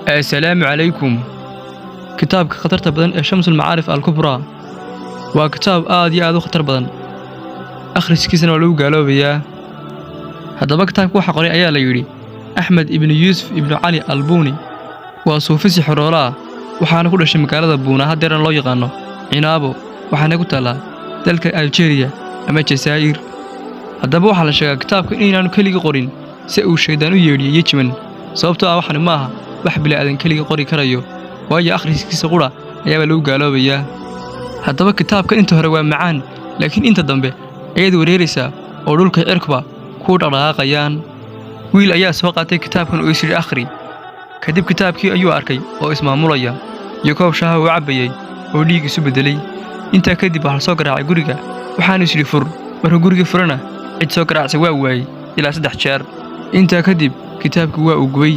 السلام عليكم. كتابك خطرت بدن شمس المعارف الكبرى وكتاب آدي خطر بدن أخرجكيسنا ولو قالوا بيا هذا كتابك waxa qoray ayaa la yiri Axmed ibn Yusuf ibn Ali Albuni waa suufisi xoroolaa waxaana ku dhashay magaalada Buuna hadeeran loo yaqaano Cinaabo waxaana ku talaa dalka Algeria ama Jazaa'ir hadaba waxa la sheegay kitaabka inaanu kaliya qorin si uu sheedan u yeedhiyo Yemen sababtoo ah waxan ma aha wax bilaadan kaliya qori karayo waayo akhriskiisa qura ayaa lagu gaaloobaya hadaba kitaabka inta hore waa macaan laakiin inta dambe ayad wareeraysa oo dhulka cirkaba ku dhaqaaqayaan wiil ayaa soo qaatay kitaabkan oo isri akhri kadib kitaabkii ayuu arkay oo ismaamulaya iyo koob shaaha uu cabayay oo dhiigiisu bedelay inta kadib waxa soo garaacay guriga waxaan isri fur markuu guriga furana cid soo garaacay waa waayay ilaa 3 jeer inta kadib kitaabku waa uu gubay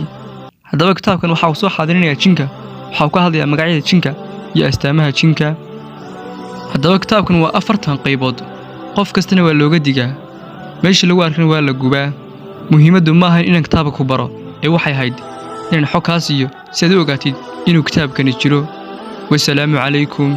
hadaba kitaabkan waxa uu soo xaadirinaya jinka waxa uu ka hadlayaa magacyada jinka iyo astaamaha jinka hadaba kitaabkan waa 40 qaybood qof kastana waa looga digaa meesha lagu arkin waa la gubaa muhiimadu ma aha in kitaabka ku baro ee waxay hayd in xog kaas iyo sidoo ogaatid inuu kitaabkani jiro wassalaamu calaykum